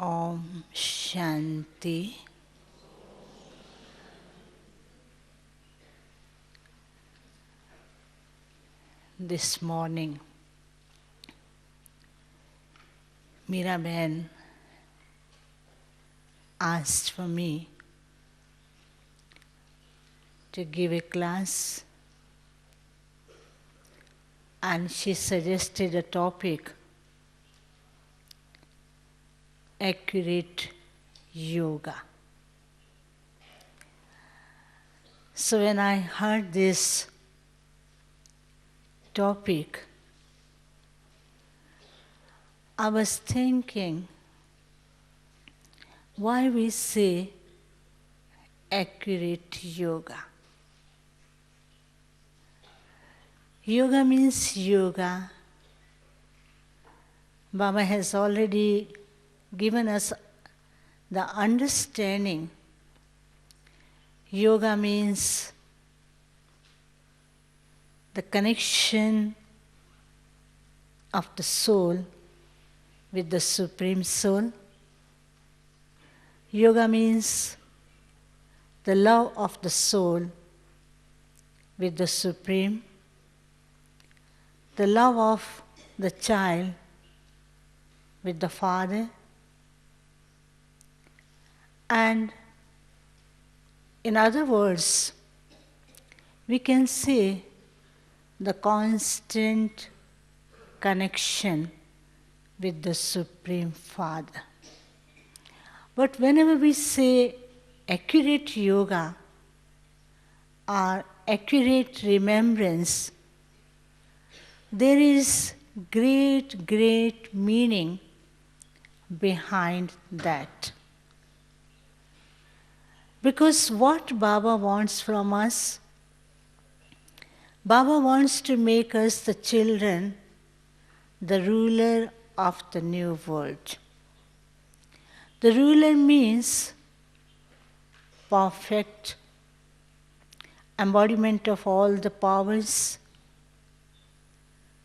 Om Shanti. This morning, Miraben asked for me to give a class, and she suggested a topic, accurate yoga. So when I heard this topic, I was thinking why we say accurate yoga. Yoga means yoga. Baba has already given us the understanding. Yoga means the connection of the soul with the Supreme Soul. Yoga means the love of the soul with the Supreme, the love of the child with the Father, and in other words, we can say the constant connection with the Supreme Father. But whenever we say accurate yoga or accurate remembrance, there is great meaning behind that. Because what Baba wants from us, Baba wants to make us the children, the ruler of the new world. The ruler means perfect embodiment of all the powers,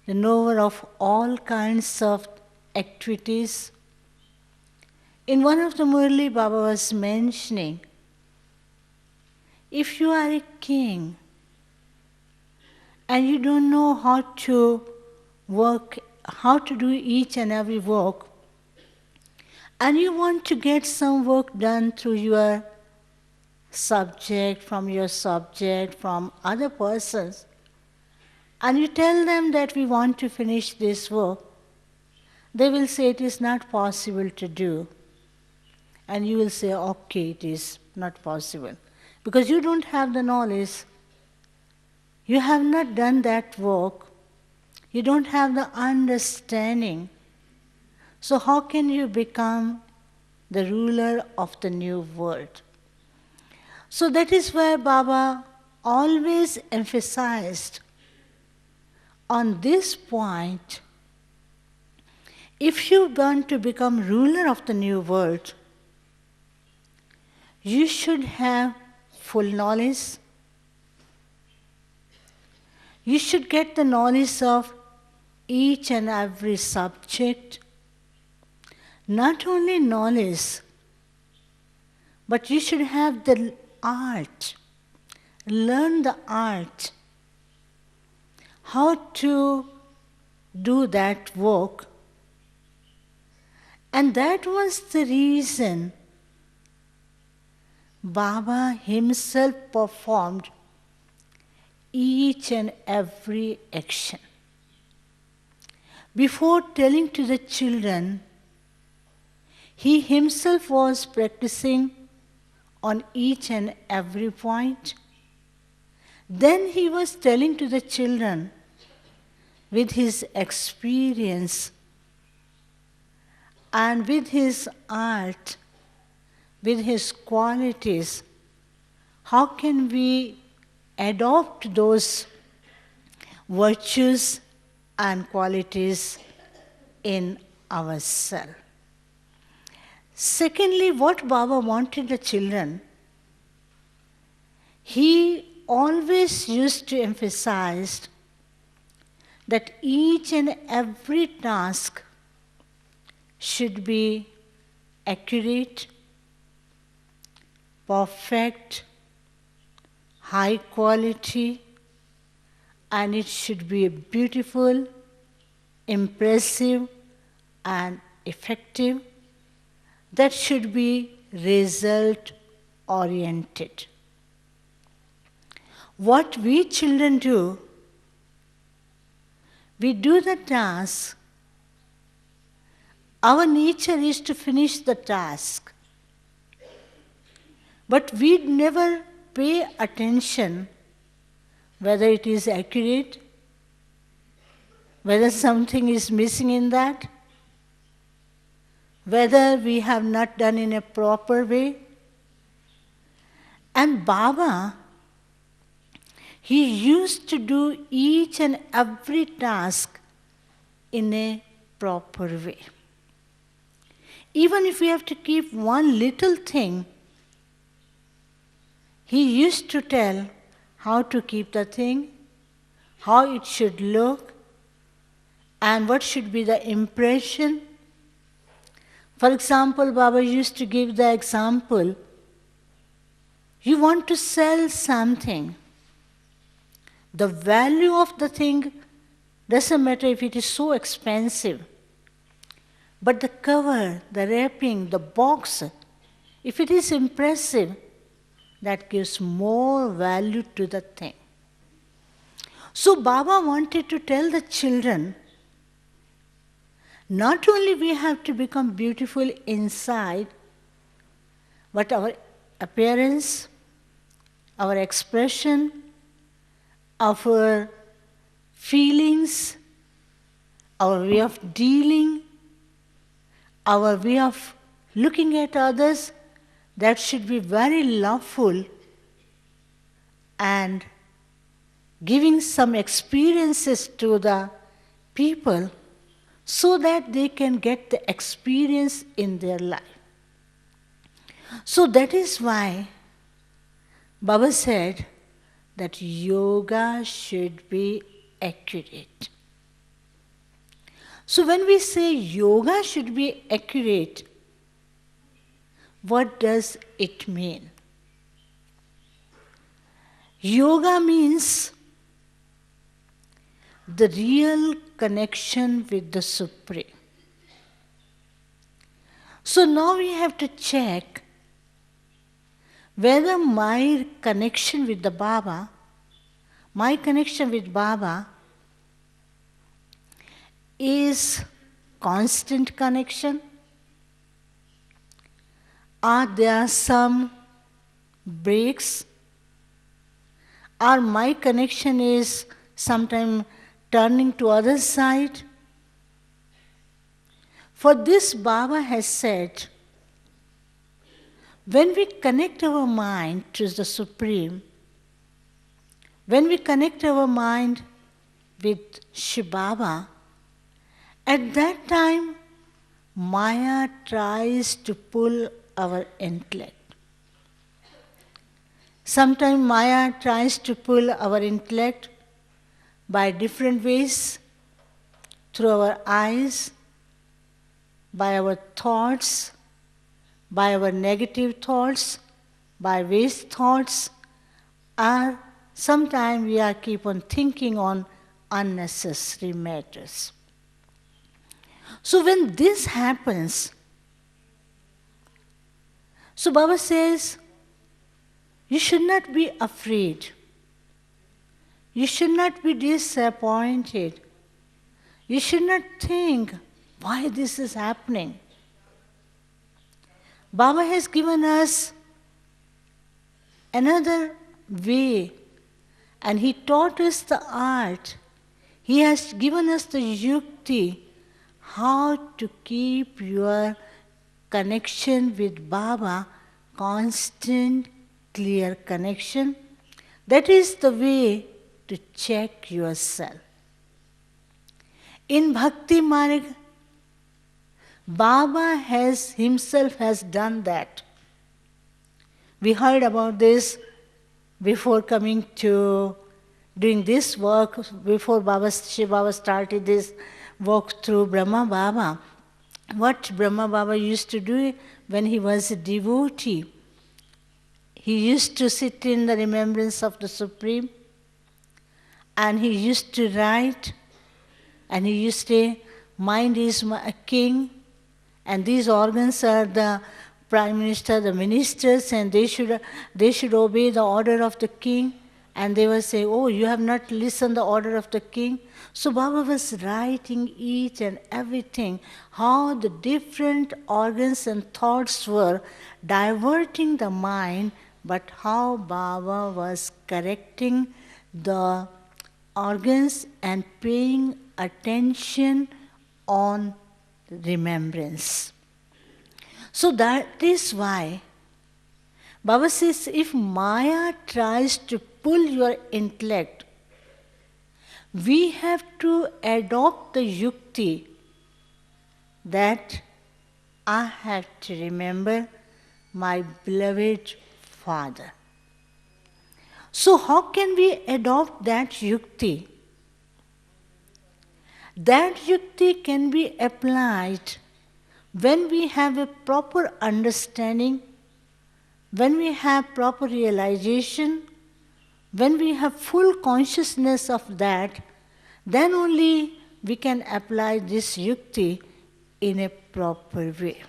the knower of all kinds of activities. In one of the Murli, Baba was mentioning, if you are a king and you don't know how to work, how to do each and every work, and you want to get some work done through your subject, from other persons, and you tell them that we want to finish this work, they will say it is not possible to do. And you will say, okay, it is not possible. Because you don't have the knowledge. You have not done that work. You don't have the understanding. So how can you become the ruler of the new world? So that is why Baba always emphasized on this point. If you want to become ruler of the new world, you should have full knowledge. You should get the knowledge of each and every subject. Not only knowledge, but you should have the art. Learn the art. How to do that work. And that was the reason Baba himself performed each and every action. Before telling to the children, he himself was practicing on each and every point. Then he was telling to the children with his experience and with his art, with his qualities, how can we adopt those virtues and qualities in ourselves? Secondly, what Baba wanted the children, he always used to emphasize that each and every task should be accurate, perfect, high quality, and it should be beautiful, impressive, and effective. That should be result oriented. What we children do, we do the task. Our nature is to finish the task. But we never pay attention whether it is accurate, whether something is missing in that, whether we have not done in a proper way. And Baba, he used to do each and every task in a proper way. Even if we have to keep one little thing, he used to tell how to keep the thing, how it should look, and what should be the impression. For example, Baba used to give the example, you want to sell something. The value of the thing doesn't matter if it is so expensive. But the cover, the wrapping, the box, if it is impressive, that gives more value to the thing. So Baba wanted to tell the children, not only we have to become beautiful inside, but our appearance, our expression, our feelings, our way of dealing, our way of looking at others, that should be very loveful and giving some experiences to the people so that they can get the experience in their life. So that is why Baba said that yoga should be accurate. So when we say yoga should be accurate, what does it mean? Yoga means the real connection with the Supreme. So now we have to check whether my connection with the Baba, my connection with Baba is constant connection. Are there some breaks? Or my connection is sometimes turning to other side? For this Baba has said, when we connect our mind to the Supreme, when we connect our mind with Shiv Baba, at that time Maya tries to pull our intellect. Sometimes Maya tries to pull our intellect by different ways, through our eyes, by our thoughts, by our negative thoughts, by waste thoughts, or sometimes we are keep on thinking on unnecessary matters. So when this happens, so Baba says, you should not be afraid. You should not be disappointed. You should not think why this is happening. Baba has given us another way, and he taught us the art. He has given us the yukti, how to keep your connection with Baba constant, clear connection. That is the way to check yourself. In Bhakti Marg, Baba himself has done that. We heard about this before coming to doing this work, before Shiv Baba started this walk through Brahma Baba. what Brahma Baba used to do when he was a devotee. He used to sit in the remembrance of the Supreme, and he used to write, and he used to say, mind is my king, and these organs are the prime minister, the ministers, and they should obey the order of the king. And they will say, oh, you have not listened the order of the king. So Baba was writing each and everything, how the different organs and thoughts were diverting the mind, but how Baba was correcting the organs and paying attention on remembrance. So that is why Baba says, if Maya tries to pull your intellect, we have to adopt the yukti that I have to remember my beloved Father. So how can we adopt that yukti? That yukti can be applied when we have a proper understanding, when we have proper realization, when we have full consciousness of that, then only we can apply this yukti in a proper way.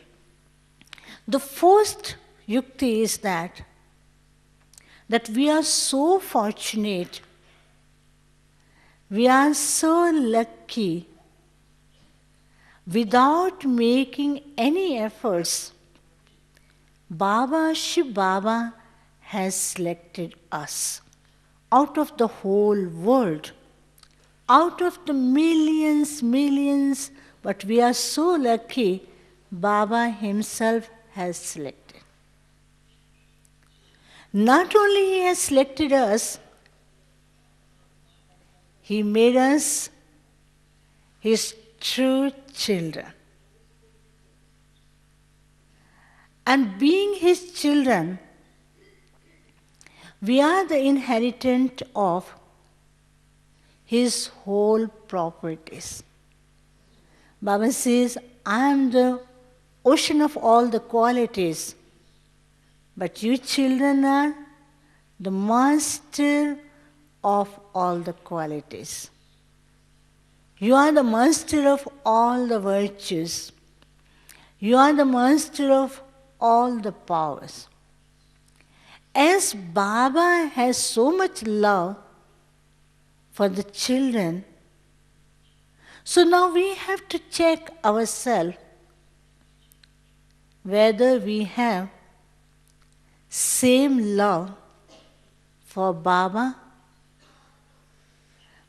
The first yukti is that we are so fortunate, we are so lucky, without making any efforts, Shiv Baba has selected us out of the whole world, out of the millions, but we are so lucky, Baba himself has selected. Not only he has selected us, he made us his true children. And being his children, we are the inheritant of his whole properties. Baba says, I am the ocean of all the qualities, but you children are the master of all the qualities. You are the master of all the virtues. You are the master of all the powers. As Baba has so much love for the children, so now we have to check ourselves whether we have same love for Baba.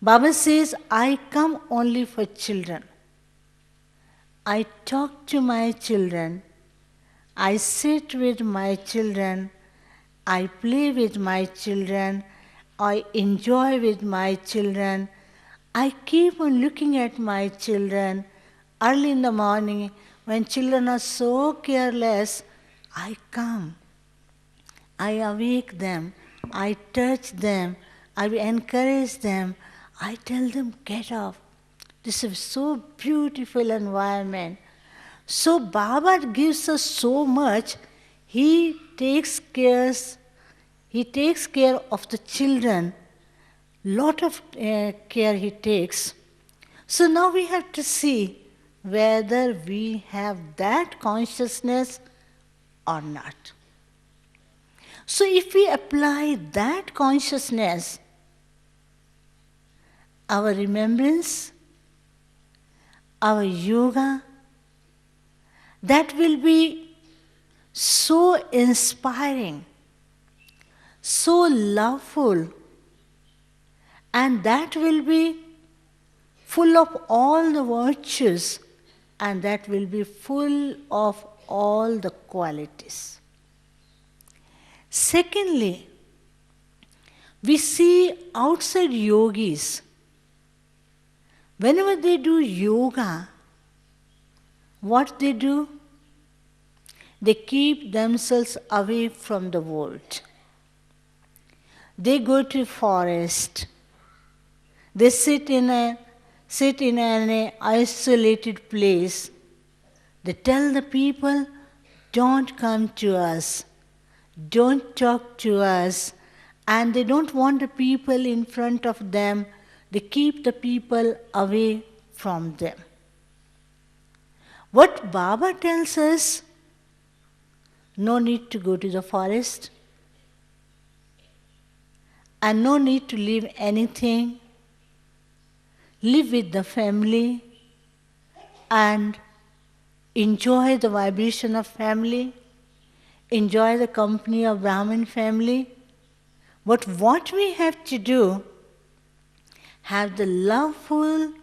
Baba says, I come only for children. I talk to my children. I sit with my children. I play with my children. I enjoy with my children. I keep on looking at my children. Early in the morning, when children are so careless, I come. I awake them. I touch them. I encourage them. I tell them, get up. This is so beautiful environment. So Baba gives us so much. He takes care of the children. Lot of care he takes. So now we have to see whether we have that consciousness or not. So if we apply that consciousness, our remembrance, our yoga, that will be so inspiring, so loveful, and that will be full of all the virtues, and that will be full of all the qualities. Secondly, we see outside yogis, whenever they do yoga, what they do? They keep themselves away from the world. They go to forest. They sit in an isolated place. They tell the people, don't come to us, don't talk to us, and they don't want the people in front of them. They keep the people away from them. What Baba tells us, no need to go to the forest, and no need to leave anything. Live with the family and enjoy the vibration of family, enjoy the company of Brahmin family. But what we have to do, have the loveful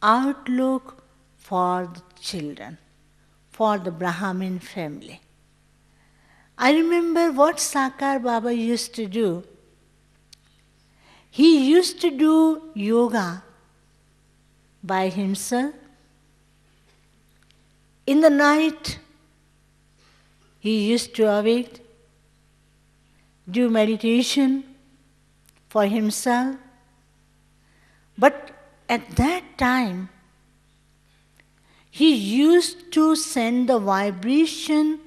outlook for the children, for the Brahmin family. I remember what Sakar Baba used to do. He used to do yoga by himself. In the night, he used to awake, do meditation for himself. But at that time, he used to send the vibration,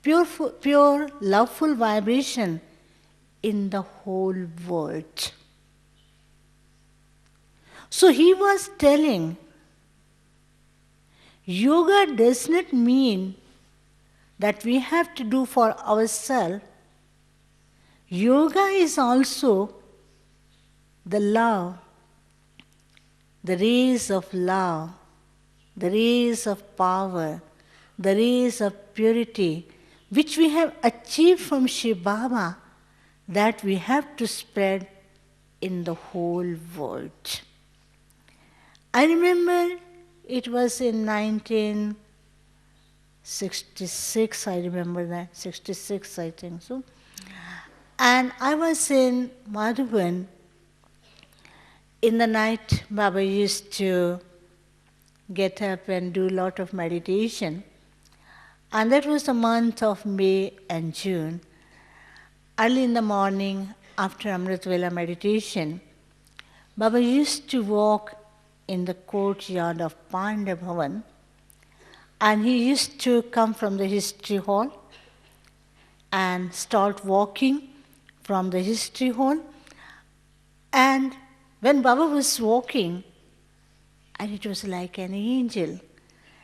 pure, loveful vibration in the whole world. So he was telling, yoga does not mean that we have to do for ourselves. Yoga is also the love, the rays of love, the rays of power, the rays of purity, which we have achieved from Shiv Baba, that we have to spread in the whole world. I remember it was in 1966, I remember that, 66 I think so. And I was in Madhuban. In the night, Baba used to get up and do a lot of meditation. And that was the month of May and June. Early in the morning, after Amrit Vela meditation, Baba used to walk in the courtyard of Panda Bhavan, and he used to come from the history hall and start walking from the history hall. And when Baba was walking, and it was like an angel,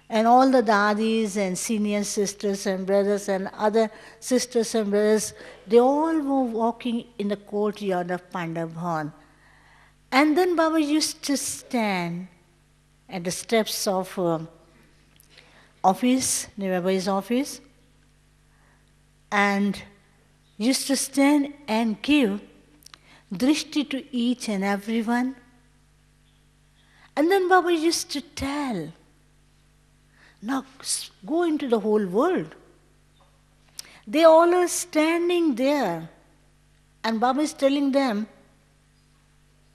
and all the dadis and senior sisters and brothers and other sisters and brothers, they all were walking in the courtyard of Panda Bhavan. And then Baba used to stand at the steps of office, nearby his office, and used to stand and give drishti to each and everyone. And then Baba used to tell, now go into the whole world. They all are standing there, and Baba is telling them,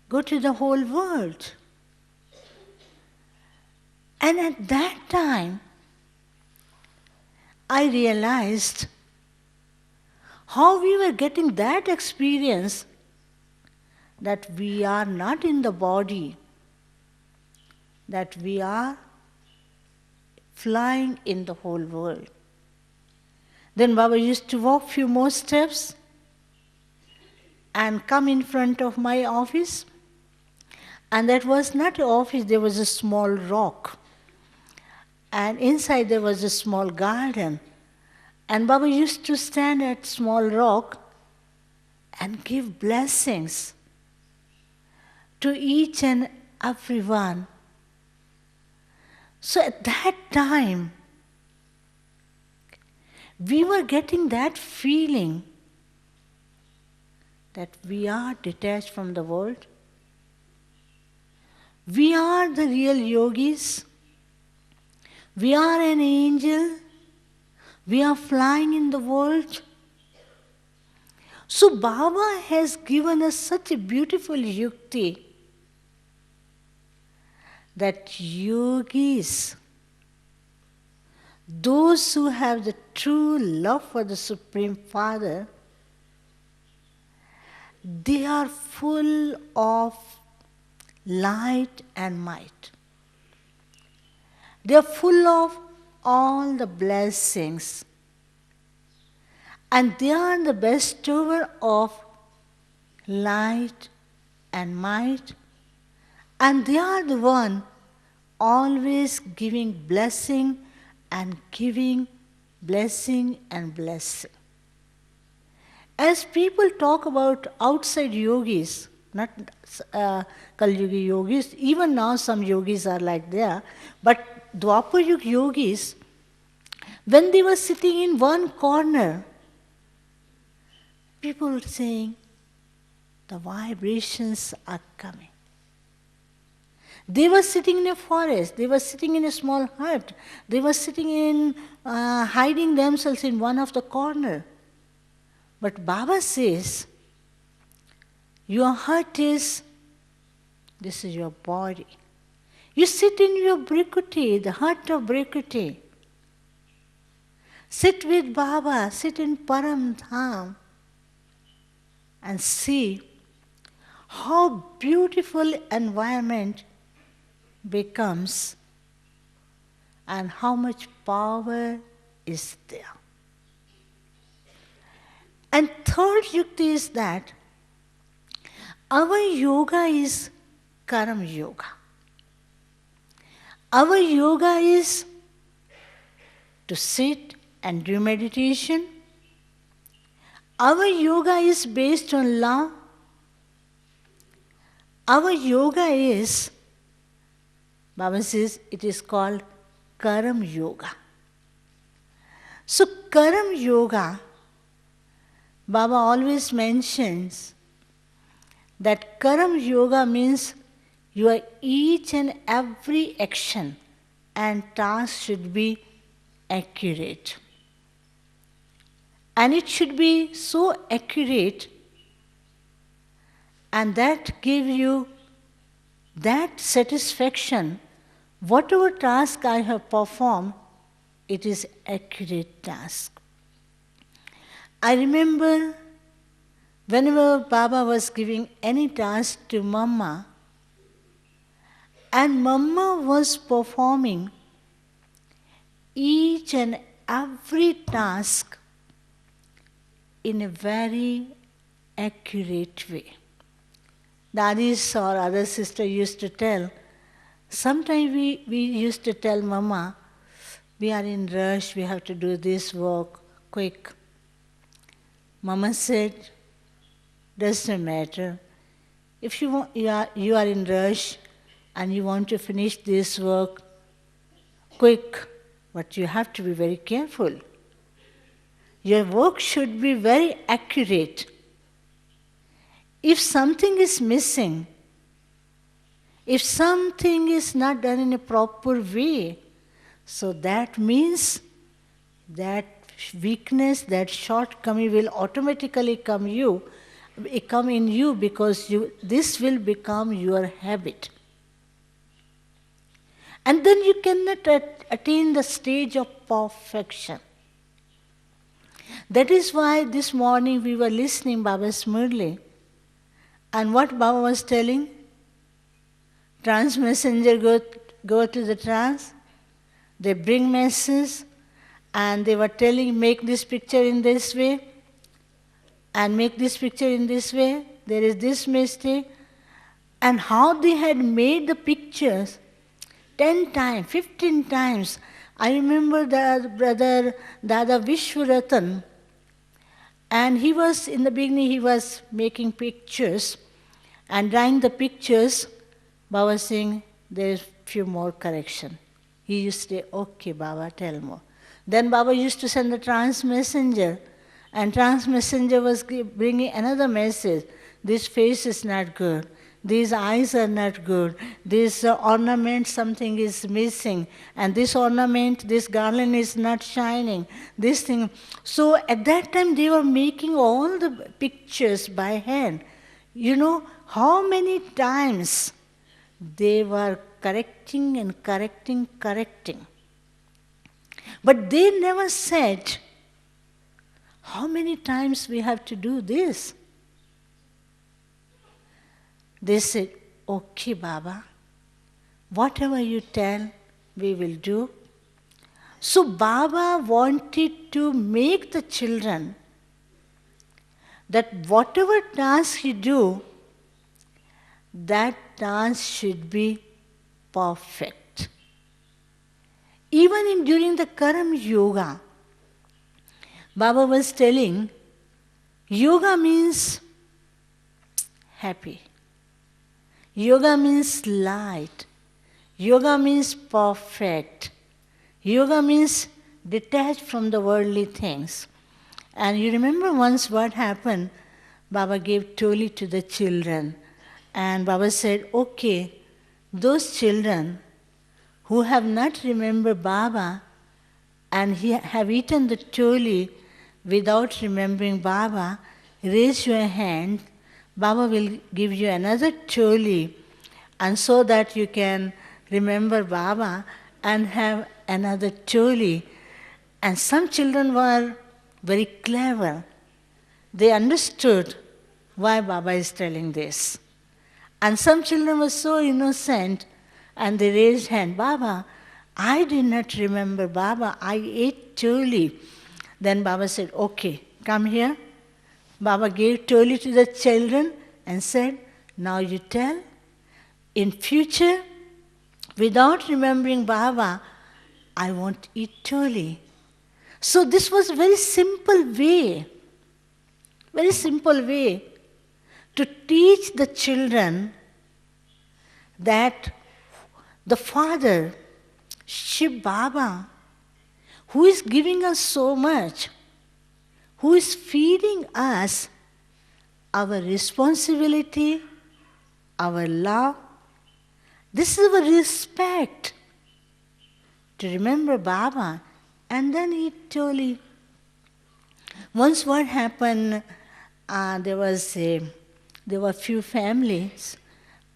go to the whole world. And at that time, I realized how we were getting that experience that we are not in the body, that we are flying in the whole world. Then Baba used to walk few more steps and come in front of my office. And that was not an office, there was a small rock. And inside there was a small garden. And Baba used to stand at small rock and give blessings to each and everyone. So at that time, we were getting that feeling that we are detached from the world. We are the real yogis. We are an angel. We are flying in the world. So Baba has given us such a beautiful yukti that yogis, those who have the true love for the Supreme Father, they are full of light and might. They are full of all the blessings. And they are the bestower of light and might. And they are the one always giving blessing and giving blessing and blessing. As people talk about outside yogis, not Kali Yuga yogis, even now some yogis are like that, but Dwapar Yuga yogis, when they were sitting in one corner, people were saying, the vibrations are coming. They were sitting in a forest, they were sitting in a small hut, they were sitting in, hiding themselves in one of the corner. But Baba says, your hut is, this is your body. You sit in your Brikuti, the hut of Brikuti. Sit with Baba, sit in Param Dham and see how beautiful environment becomes and how much power is there. And third yukti is that our yoga is Karam Yoga. Our yoga is to sit and do meditation. Our yoga is based on love. Our yoga is, Baba says, it is called Karam Yoga. So Karam Yoga, Baba always mentions that Karam Yoga means your each and every action and task should be accurate. And it should be so accurate, and that give you that satisfaction. Whatever task I have performed, it is accurate task. I remember whenever Baba was giving any task to Mama, and Mama was performing each and every task in a very accurate way. Dadis or other sister used to tell, sometimes we used to tell Mama, we are in rush, we have to do this work quick. Mama said, doesn't matter. If you are in rush and you want to finish this work quick, but you have to be very careful. Your work should be very accurate. If something is missing, if something is not done in a proper way, so that means that weakness, that shortcoming will automatically come in you because this will become your habit. And then you cannot attain the stage of perfection. That is why this morning we were listening Baba's Murli, and what Baba was telling, trance messenger go to the trance, they bring messages, and they were telling, make this picture in this way, and make this picture in this way, there is this mistake, and how they had made the pictures 10 times, 15 times. I remember the brother Dada Vishwaratan, and he was, in the beginning, he was making pictures, and drawing the pictures, Baba was saying, there is few more correction. He used to say, okay, Baba, tell more. Then Baba used to send the trance messenger, and trance messenger was bringing another message. This face is not good. These eyes are not good. This ornament, something is missing. And this ornament, this garland is not shining. This thing. So at that time they were making all the pictures by hand. You know how many times they were correcting and correcting. But they never said, how many times we have to do this? They said, okay, Baba, whatever you tell, we will do. So Baba wanted to make the children that whatever dance you do, that dance should be perfect. Even during the Karam Yoga, Baba was telling, yoga means happy. Yoga means light. Yoga means perfect. Yoga means detached from the worldly things. And you remember once what happened? Baba gave Toli to the children. And Baba said, okay, those children who have not remembered Baba and have eaten the Toli without remembering Baba, raise your hand. Baba will give you another Toli, and so that you can remember Baba and have another Toli. And some children were very clever. They understood why Baba is telling this. And some children were so innocent, and they raised hand, Baba, I did not remember Baba, I ate Toli. Then Baba said, okay, come here. Baba gave Toli to the children and said, now you tell, in future, without remembering Baba, I won't eat Toli. So this was a very simple way to teach the children that the Father, Shiv Baba, who is giving us so much, who is feeding us, our responsibility, our love, this is our respect, to remember Baba and then eat Toli. Once what happened, there were few families,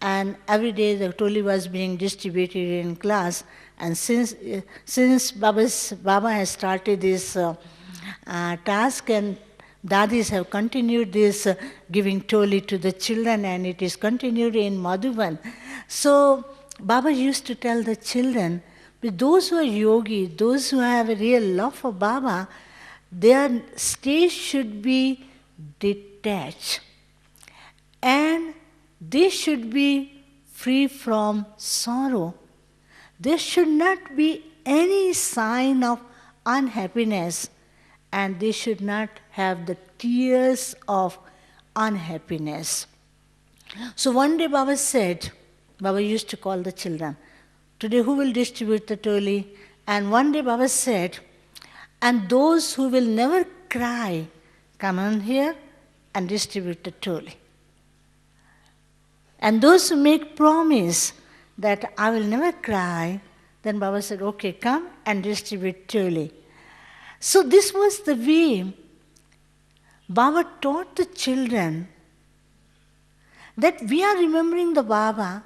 and every day the Toli was being distributed in class. And since Baba has started this task, and Dadis have continued this giving Toli to the children, and it is continued in Madhuban. So Baba used to tell the children, those who are yogi, those who have a real love for Baba, their state should be detached. And they should be free from sorrow. There should not be any sign of unhappiness, and they should not have the tears of unhappiness. So one day Baba said, Baba used to call the children, today who will distribute the Toli? And one day Baba said, and those who will never cry, come on here and distribute the Toli. And those who make promise that I will never cry, then Baba said, okay, come and distribute Toli. So this was the way Baba taught the children that we are remembering the Baba.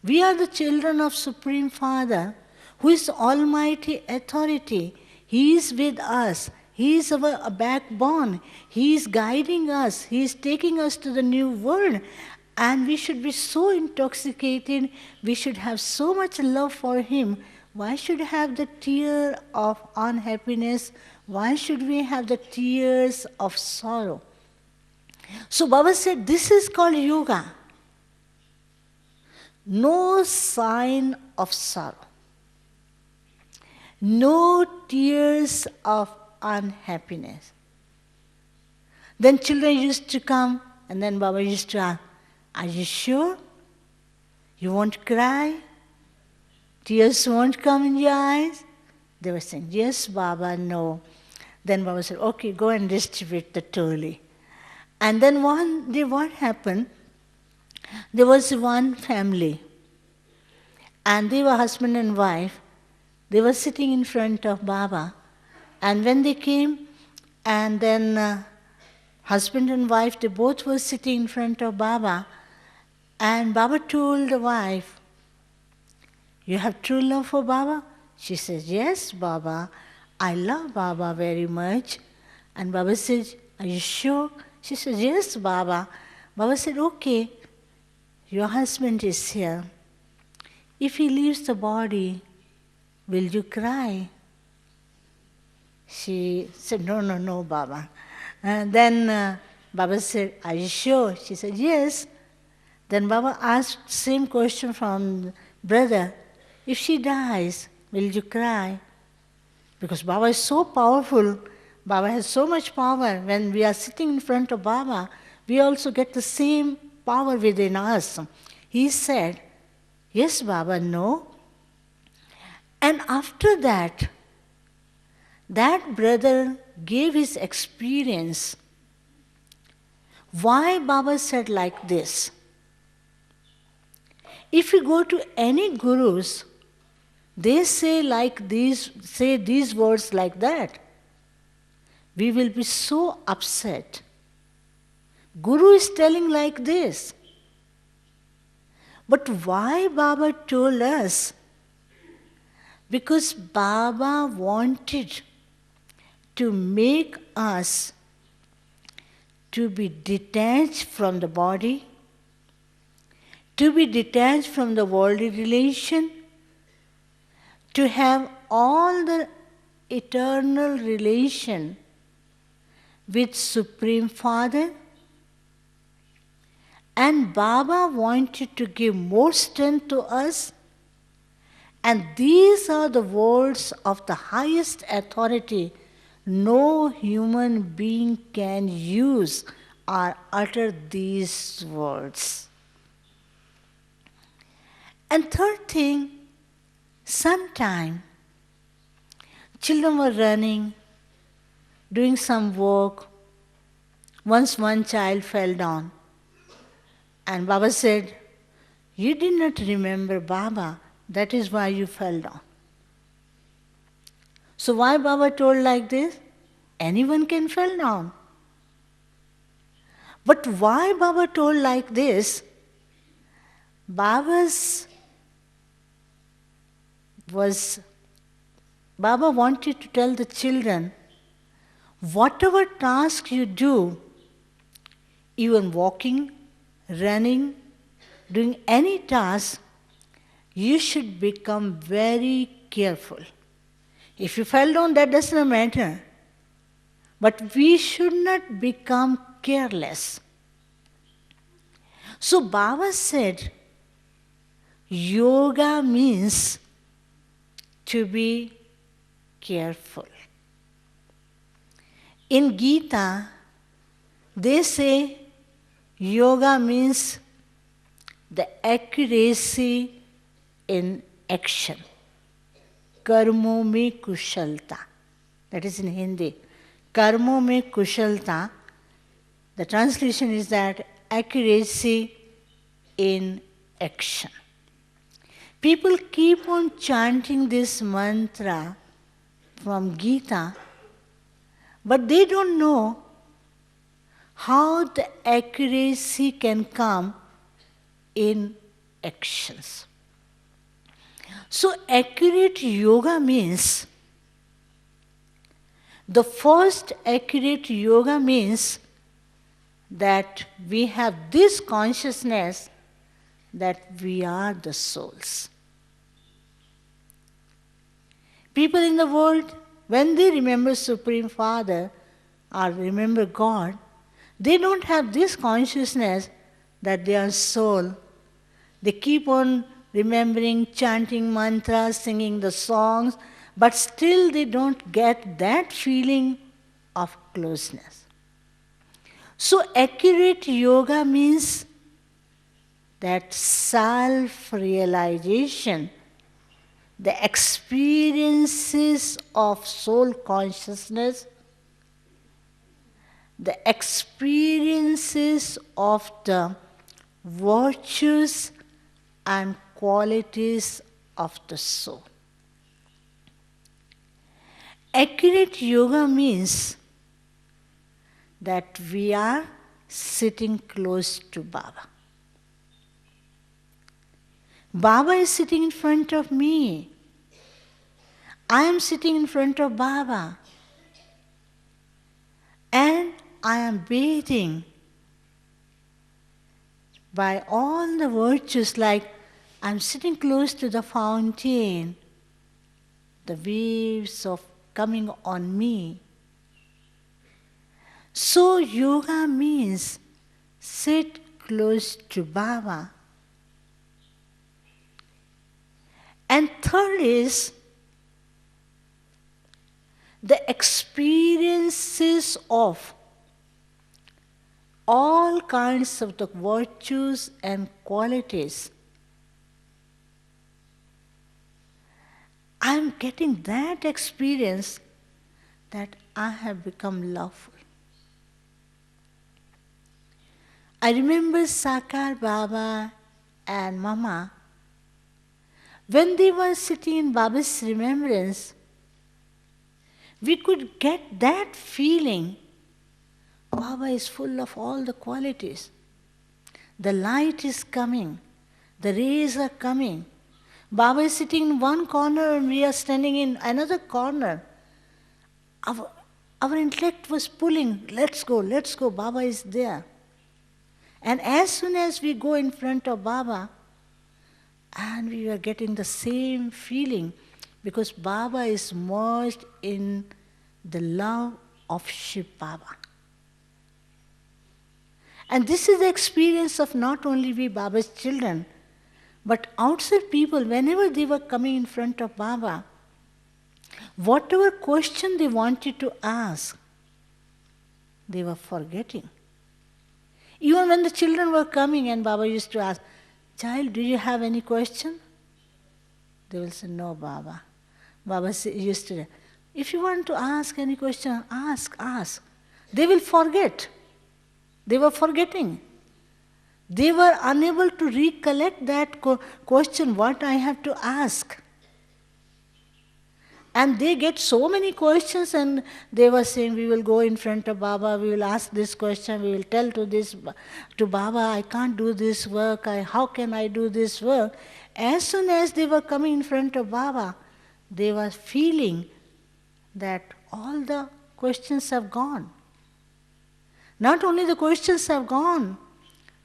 We are the children of Supreme Father, who is Almighty Authority. He is with us. He is our backbone. He is guiding us. He is taking us to the new world. And we should be so intoxicated. We should have so much love for Him. Why should we have the tear of unhappiness? Why should we have the tears of sorrow? So Baba said, this is called yoga. No sign of sorrow. No tears of unhappiness. Then children used to come, and then Baba used to ask, are you sure? You won't cry? Tears won't come in your eyes? They were saying, yes, Baba, no. Then Baba said, okay, go and distribute the Toli. And then one day what happened? There was one family, and they were husband and wife. They were sitting in front of Baba. And when they came, and then husband and wife, they both were sitting in front of Baba. And Baba told the wife, you have true love for Baba? She says, yes, Baba. I love Baba very much. And Baba says, are you sure? She says, yes, Baba. Baba said, okay, your husband is here. If he leaves the body, will you cry? She said, no, no, no, Baba. And then Baba said, are you sure? She said, yes. Then Baba asked same question from brother, if she dies, will you cry? Because Baba is so powerful, Baba has so much power. When we are sitting in front of Baba, we also get the same power within us. He said, yes, Baba, no. And after that, that brother gave his experience. Why Baba said like this? If you go to any gurus, they say these words like that. We will be so upset. Guru is telling like this. But why Baba told us? Because Baba wanted to make us to be detached from the body, to be detached from the worldly relation, to have all the eternal relation with Supreme Father. And Baba wanted to give more strength to us. And these are the words of the highest authority no human being can use or utter these words. And third thing, sometime children were running, doing some work. Once one child fell down. And Baba said, you did not remember Baba, that is why you fell down. So why Baba told like this? Anyone can fall down. But why Baba told like this? Baba wanted to tell the children, whatever task you do, even walking, running, doing any task, you should become very careful. If you fell down, that does not matter. But we should not become careless. So Baba said, yoga means to be careful. In Gita, they say yoga means the accuracy in action. Karmo mein kushalta. That is in Hindi. Karmo mein kushalta. The translation is that accuracy in action. People keep on chanting this mantra from Gita, but they don't know how the accuracy can come in actions. So accurate yoga means, the first accurate yoga means that we have this consciousness that we are the souls. People in the world, when they remember Supreme Father or remember God, they don't have this consciousness that they are soul. They keep on remembering, chanting mantras, singing the songs, but still they don't get that feeling of closeness. So accurate yoga means that self-realization, the experiences of soul consciousness, the experiences of the virtues and qualities of the soul. Accurate yoga means that we are sitting close to Baba. Baba is sitting in front of me. I am sitting in front of Baba. And I am bathing by all the virtues, like I am sitting close to the fountain. The waves of coming on me. So yoga means sit close to Baba. And third is the experiences of all kinds of the virtues and qualities. I am getting that experience that I have become loveful. I remember Sakar Baba and Mama, when they were sitting in Baba's remembrance, we could get that feeling. Baba is full of all the qualities. The light is coming. The rays are coming. Baba is sitting in one corner and we are standing in another corner. Our intellect was pulling, let's go, Baba is there. And as soon as we go in front of Baba, and we were getting the same feeling, because Baba is merged in the love of Shiv Baba. And this is the experience of not only we Baba's children, but outside people, whenever they were coming in front of Baba, whatever question they wanted to ask, they were forgetting. Even when the children were coming and Baba used to ask, child, do you have any question? They will say, no, Baba. Baba used to say, if you want to ask any question, ask. They will forget. They were forgetting. They were unable to recollect that question, what I have to ask. And they get so many questions and they were saying, we will go in front of Baba, we will ask this question, we will tell to Baba, I can't do this work, how can I do this work? As soon as they were coming in front of Baba, they were feeling that all the questions have gone. Not only the questions have gone,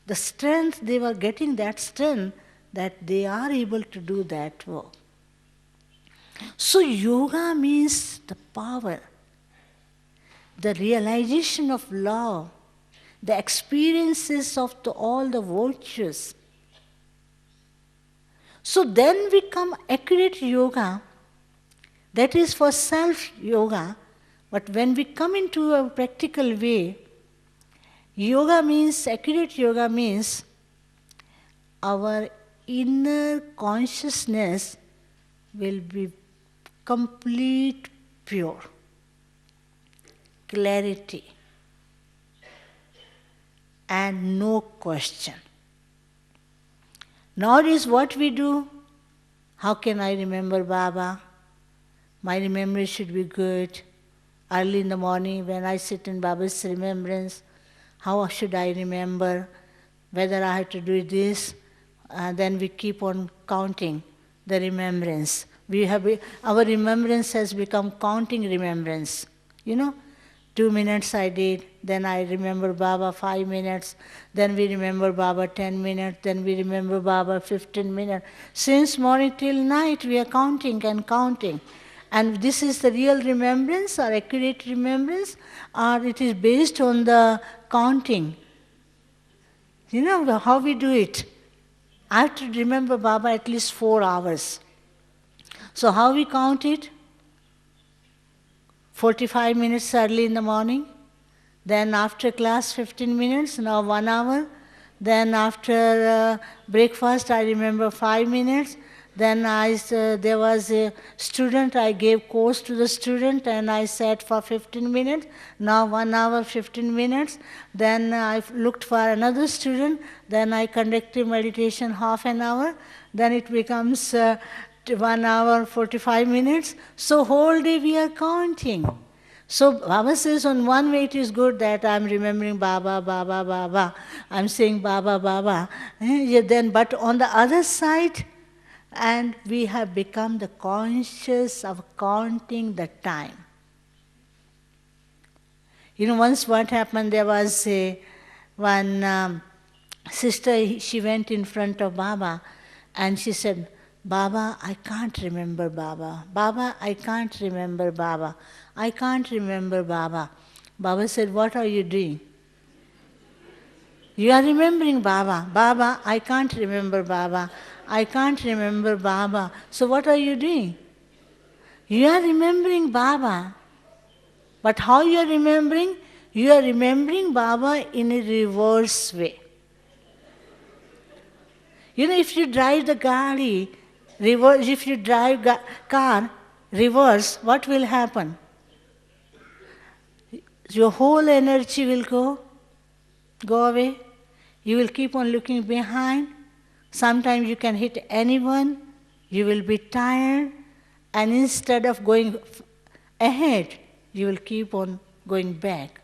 the strength, they were getting that strength that they are able to do that work. So yoga means the power, the realization of love, the experiences of all the virtues. So then we come accurate yoga, that is for self-yoga, but when we come into a practical way, accurate yoga means our inner consciousness will be complete pure, clarity, and no question. Nowadays what we do, how can I remember Baba? My remembrance should be good. Early in the morning when I sit in Baba's remembrance, how should I remember? Whether I have to do this, then we keep on counting the remembrance. Our remembrance has become counting remembrance. 2 minutes I did, then I remember Baba 5 minutes, then we remember Baba 10 minutes, then we remember Baba 15 minutes. Since morning till night we are counting and counting. And this is the real remembrance or accurate remembrance, or it is based on the counting. How we do it. I have to remember Baba at least 4 hours. So how we count it? 45 minutes early in the morning, then after class 15 minutes, now 1 hour, then after breakfast I remember 5 minutes, then there was a student, I gave course to the student and I sat for 15 minutes, now 1 hour 15 minutes, then I looked for another student, then I conducted meditation half an hour, then it becomes 1 hour 45 minutes, so whole day we are counting. So Baba says on one way it is good that I am remembering Baba, Baba, Baba, I am saying Baba, Baba, but on the other side, and we have become the conscious of counting the time. Once what happened, there was one sister, she went in front of Baba and she said, Baba, I can't remember Baba. Baba, I can't remember Baba. I can't remember Baba. Baba said, what are you doing? You are remembering Baba. Baba, I can't remember Baba. I can't remember Baba. So what are you doing? You are remembering Baba. But how you are remembering? You are remembering Baba in a reverse way. You know, if you drive the gari, reverse, if you drive car reverse, what will happen? Your whole energy will go away. You will keep on looking behind. Sometimes you can hit anyone. You will be tired. And instead of going ahead, you will keep on going back.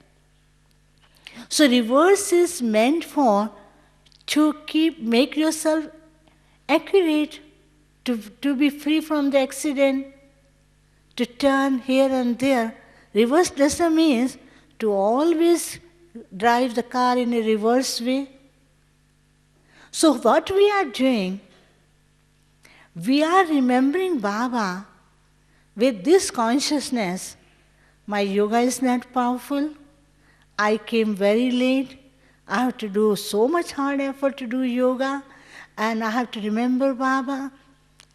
So reverse is meant for to make yourself accurate, to be free from the accident, to turn here and there. Reverse doesn't mean to always drive the car in a reverse way. So what we are doing, we are remembering Baba with this consciousness. My yoga is not powerful. I came very late. I have to do so much hard effort to do yoga. And I have to remember Baba.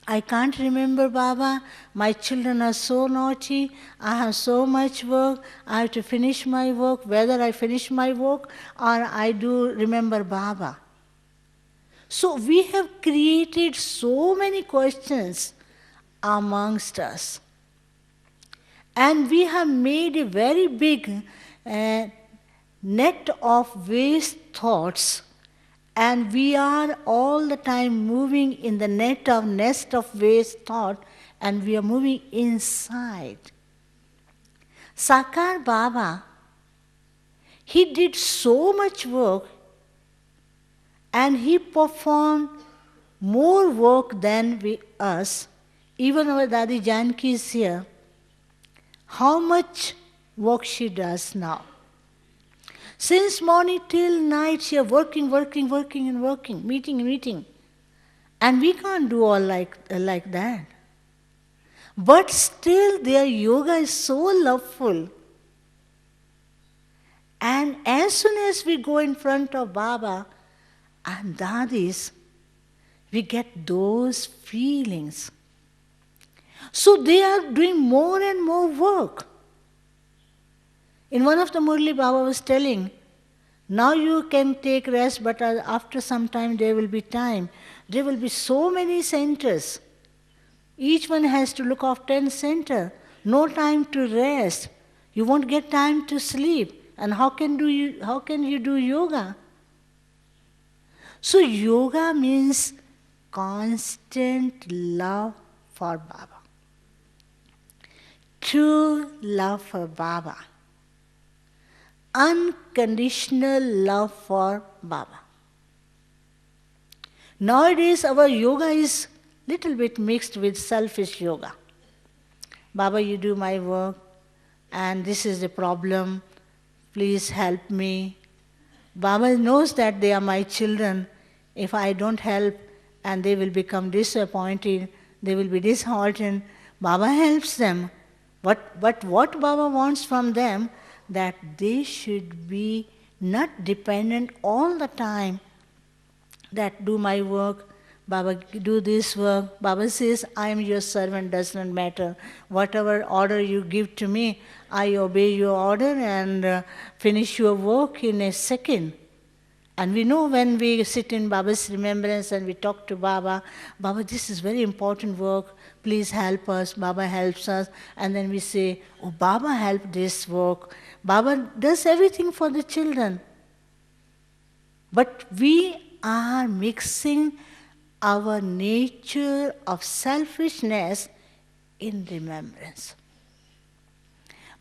I can't remember Baba. My children are so naughty. I have so much work. I have to finish my work. Whether I finish my work or I do remember Baba. So we have created so many questions amongst us. And we have made a very big net of waste thoughts, and we are all the time moving in the nest of waste thought, and we are moving inside. Sakar Baba, he did so much work, and he performed more work than us. Even our Dadi Janki is here. How much work she does now. Since morning till night, she is working, meeting. And we can't do all like that. But still, their yoga is so loveful. And as soon as we go in front of Baba and Dadis, we get those feelings. So they are doing more and more work. In one of the Murli, Baba was telling, now you can take rest, but after some time there will be time. There will be so many centers. Each one has to look after 10 centers. No time to rest. You won't get time to sleep. And how can you do yoga? So yoga means constant love for Baba. True love for Baba. Unconditional love for Baba. Nowadays our yoga is little bit mixed with selfish yoga. Baba, you do my work and this is the problem. Please help me. Baba knows that they are my children. If I don't help and they will become disappointed, they will be disheartened. Baba helps them. But what Baba wants from them, that they should be not dependent all the time that do my work, Baba do this work. Baba says, I am your servant, does not matter. Whatever order you give to me, I obey your order and finish your work in a second. And we know when we sit in Baba's remembrance and we talk to Baba, Baba, this is very important work, please help us. Baba helps us. And then we say, oh, Baba helped this work. Baba does everything for the children. But we are mixing our nature of selfishness in remembrance.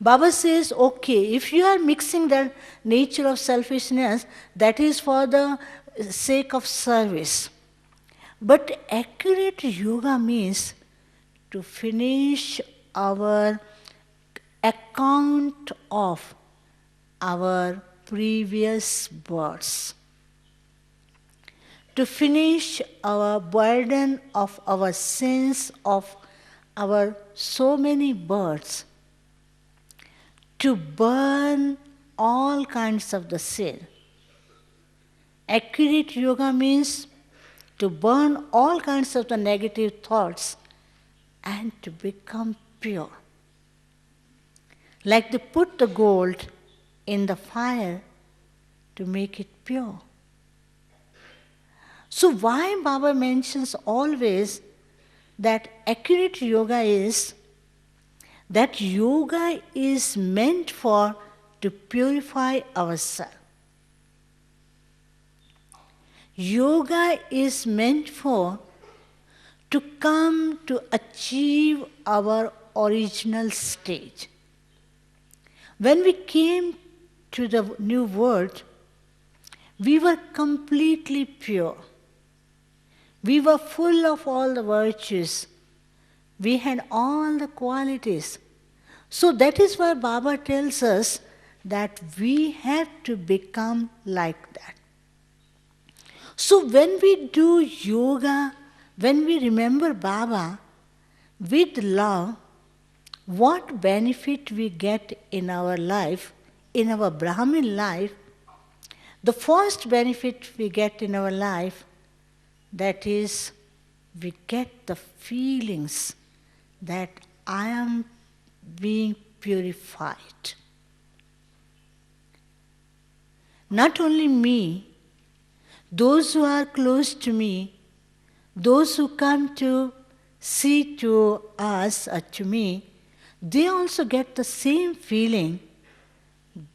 Baba says, okay, if you are mixing that nature of selfishness, that is for the sake of service. But accurate yoga means to finish our account of our previous births. to finish our burden of our sins, of our so many births, to burn all kinds of the sin. Accurate yoga means to burn all kinds of the negative thoughts and to become pure. Like they put the gold in the fire to make it pure. So why Baba mentions always that accurate yoga is that yoga is meant for to purify ourselves. Yoga is meant for to come to achieve our original stage. When we came to the new world, we were completely pure. We were full of all the virtues. We had all the qualities. So that is why Baba tells us that we have to become like that. So when we do yoga, when we remember Baba with love, what benefit we get in our life, in our Brahmin life, the first benefit we get in our life, that is, we get the feelings that I am being purified. Not only me, those who are close to me, those who come to see to us or to me, they also get the same feeling.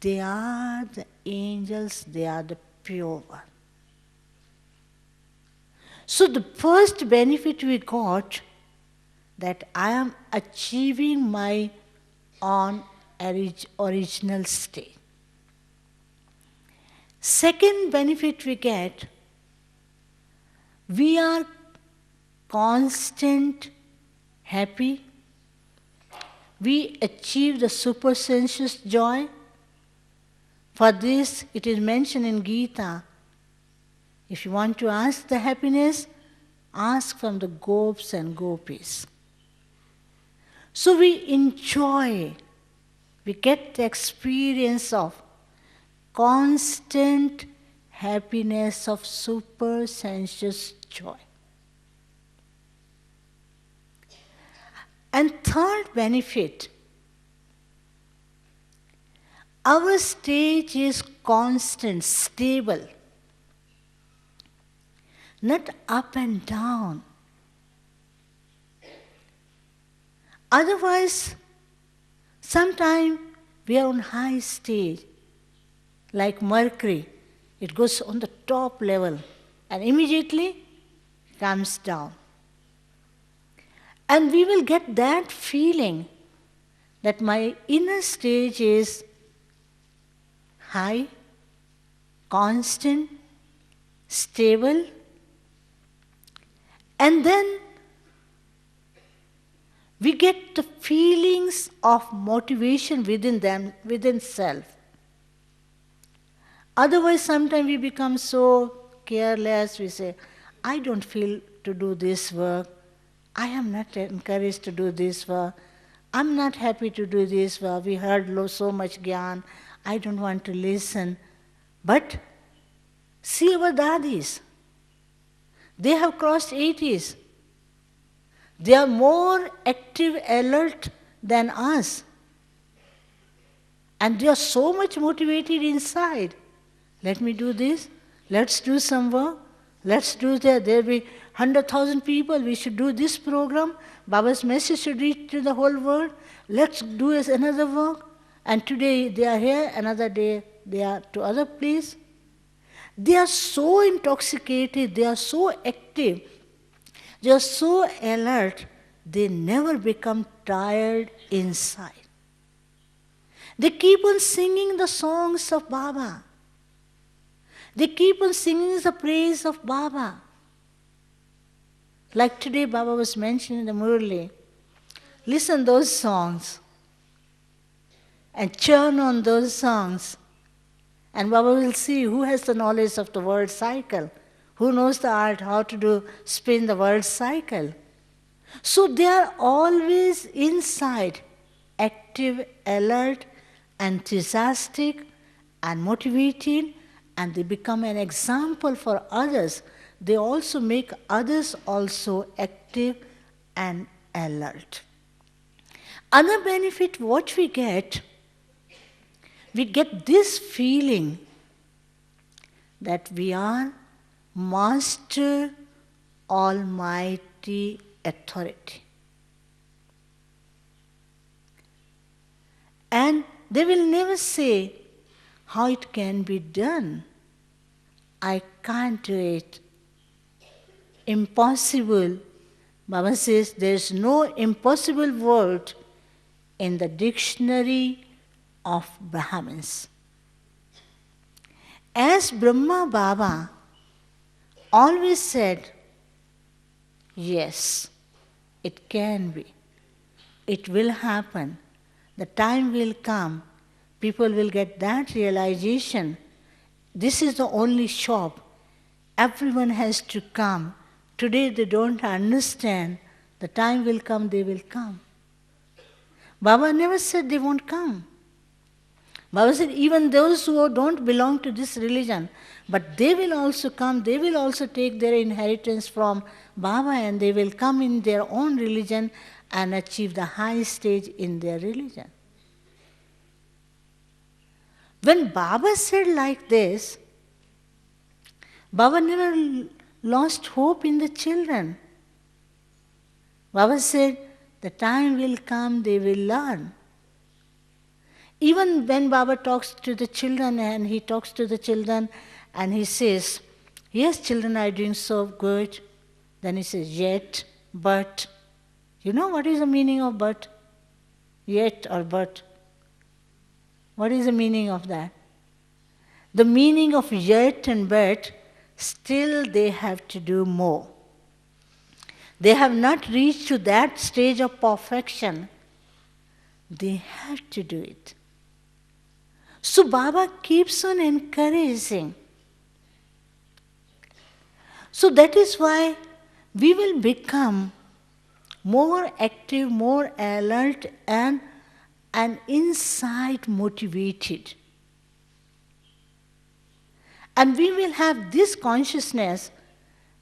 They are the angels, they are the pure one. So the first benefit we got, that I am achieving my own original state. Second benefit we get, we are constant happy. We achieve the super-sensuous joy. For this, it is mentioned in Gita, if you want to ask the happiness, ask from the gopis and gopis. So we enjoy, we get the experience of constant happiness of super-sensuous joy. And third benefit, our stage is constant, stable, not up and down. Otherwise, sometimes we are on high stage, like Mercury. It goes on the top level and immediately comes down. And we will get that feeling that my inner stage is high, constant, stable, and then we get the feelings of motivation within self. Otherwise, sometimes we become so careless, we say, I don't feel to do this work, I am not encouraged to do this work, I'm not happy to do this work, we heard so much gyan, I don't want to listen. But see our dadis, they have crossed 80s. They are more active, alert than us. And they are so much motivated inside. Let me do this, let's do some work, let's do that. There will be 100,000 people, we should do this program, Baba's message should reach to the whole world, let's do another work. And today they are here, another day they are to other place. They are so intoxicated, they are so active, they are so alert, they never become tired inside. They keep on singing the songs of Baba. They keep on singing the praise of Baba. Like today Baba was mentioning in the Murli. Listen those songs and churn on those songs. And Baba will see who has the knowledge of the world cycle, Who knows the art, how to do spin the world cycle? So they are always inside, active, alert, enthusiastic, and motivated, and they become an example for others. They also make others also active and alert. Other benefit what we get this feeling that we are Master Almighty Authority. And they will never say how it can be done. I can't do it. Impossible. Baba says there is no impossible word in the dictionary of Brahmins. As Brahma Baba always said, yes, it can be. It will happen. The time will come. People will get that realization. This is the only shop. Everyone has to come. Today they don't understand. The time will come, they will come. Baba never said they won't come. Baba said even those who don't belong to this religion, but they will also come, they will also take their inheritance from Baba and they will come in their own religion and achieve the high stage in their religion. When Baba said like this, Baba never lost hope in the children. Baba said, the time will come, they will learn. Even when Baba talks to the children and he talks to the children and he says, yes, children are doing so good. Then he says, yet, but. You know what is the meaning of but? Yet or but. What is the meaning of that? The meaning of yet and but, still they have to do more. They have not reached to that stage of perfection. They have to do it. So Baba keeps on encouraging. So that is why we will become more active, more alert, and inside motivated. And we will have this consciousness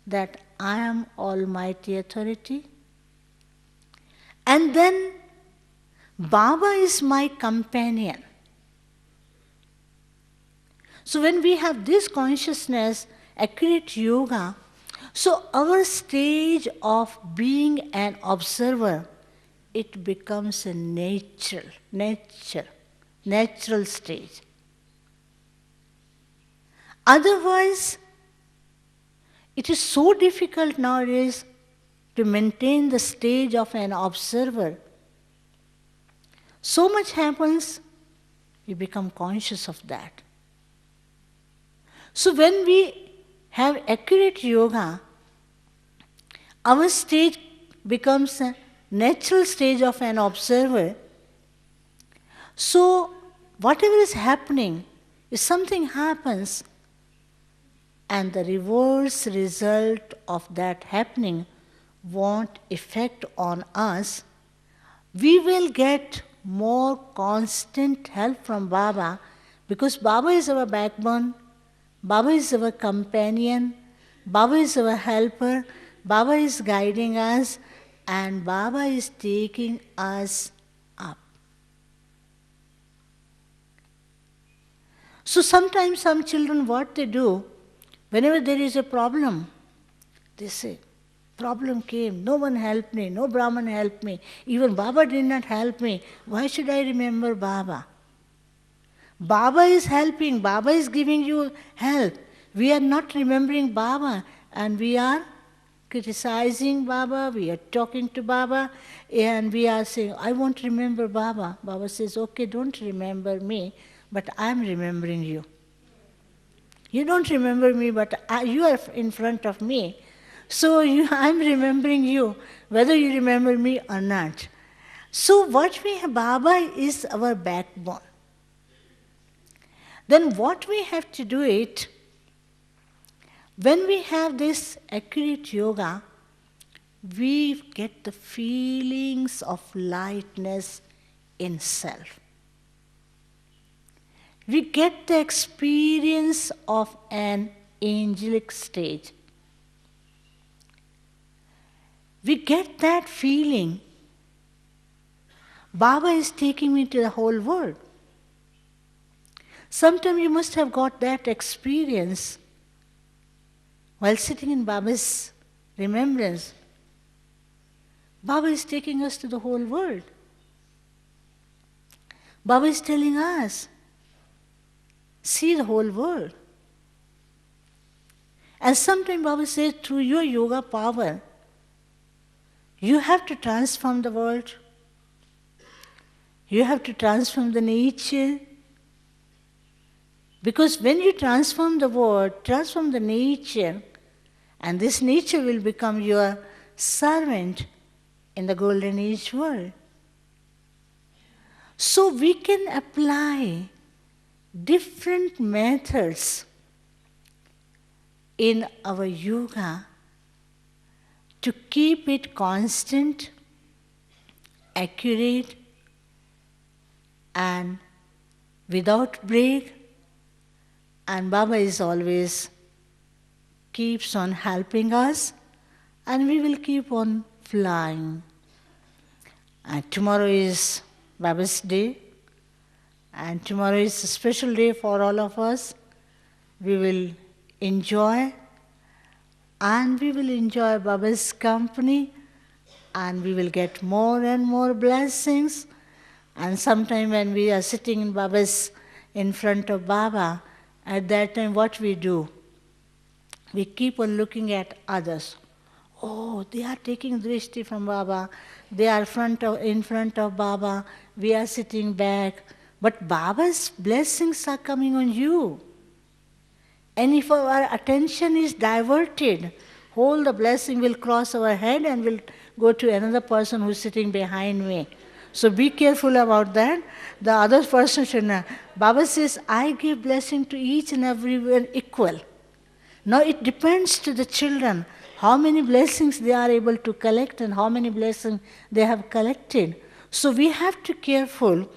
that I am Almighty Authority. And then Baba is my companion. So when we have this consciousness, accurate yoga, so our stage of being an observer, it becomes a natural stage. Otherwise, it is so difficult nowadays to maintain the stage of an observer. So much happens, we become conscious of that. So when we have accurate yoga, our stage becomes a natural stage of an observer. So whatever is happening, if something happens, and the reverse result of that happening won't affect on us, we will get more constant help from Baba, because Baba is our backbone, Baba is our companion, Baba is our helper, Baba is guiding us, and Baba is taking us up. So sometimes some children, what they do, whenever there is a problem, they say, problem came, no one helped me, no Brahman helped me, even Baba did not help me, why should I remember Baba? Baba is helping, Baba is giving you help. We are not remembering Baba and we are criticizing Baba, we are talking to Baba and we are saying, I won't remember Baba. Baba says, okay, don't remember me, but I am remembering you. You don't remember me, but you are in front of me. So I am remembering you, whether you remember me or not. So what we have, Baba is our backbone. Then what we have to do it, When we have this accurate yoga, we get the feelings of lightness in self. We get the experience of an angelic state. We get that feeling. Baba is taking me to the whole world. Sometime you must have got that experience while sitting in Baba's remembrance. Baba is taking us to the whole world. Baba is telling us, see the whole world. And sometimes Baba says, through your yoga power, you have to transform the world. You have to transform the nature. Because when you transform the world, transform the nature, and this nature will become your servant in the golden age world. So we can apply different methods in our yoga to keep it constant, accurate, and without break. And Baba is always keeps on helping us, and we will keep on flying. And tomorrow is Baba's day, and tomorrow is a special day for all of us. We will enjoy, and we will enjoy Baba's company, and we will get more and more blessings. And sometime when we are sitting in front of Baba, at that time what we do? We keep on looking at others. Oh, they are taking drishti from Baba. They are in front of Baba. We are sitting back. But Baba's blessings are coming on you. And if our attention is diverted, whole the blessing will cross our head and will go to another person who is sitting behind me. So be careful about that. The other person should not. Baba says, I give blessing to each and everyone equal. Now it depends to the children how many blessings they are able to collect and how many blessings they have collected. So we have to be careful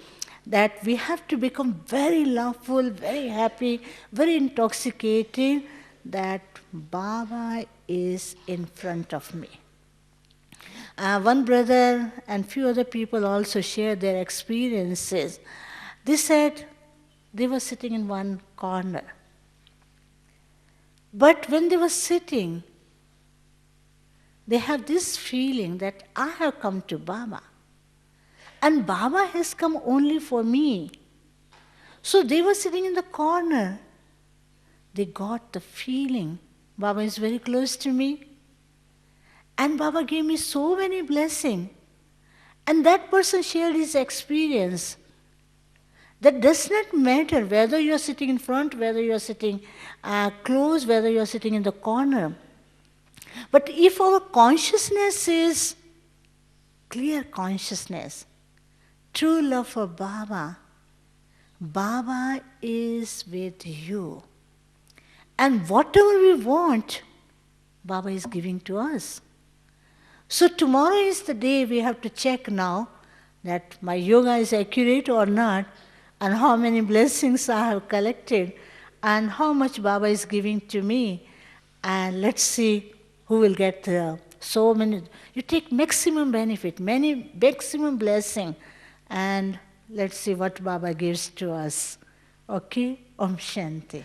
that we have to become very loveful, very happy, very intoxicated, that Baba is in front of me. One brother and few other people also shared their experiences. They said they were sitting in one corner. But when they were sitting, they have this feeling that I have come to Baba. And Baba has come only for me. So they were sitting in the corner. They got the feeling, Baba is very close to me. And Baba gave me so many blessings. And that person shared his experience. That does not matter whether you are sitting in front, whether you are sitting close, whether you are sitting in the corner. But if our consciousness is clear consciousness, true love for Baba, Baba is with you. And whatever we want, Baba is giving to us. So tomorrow is the day we have to check now that my yoga is accurate or not, and how many blessings I have collected, and how much Baba is giving to me. And let's see who will get so many. You take maximum benefit, maximum blessing, and let's see what Baba gives to us. Okay? Om Shanti.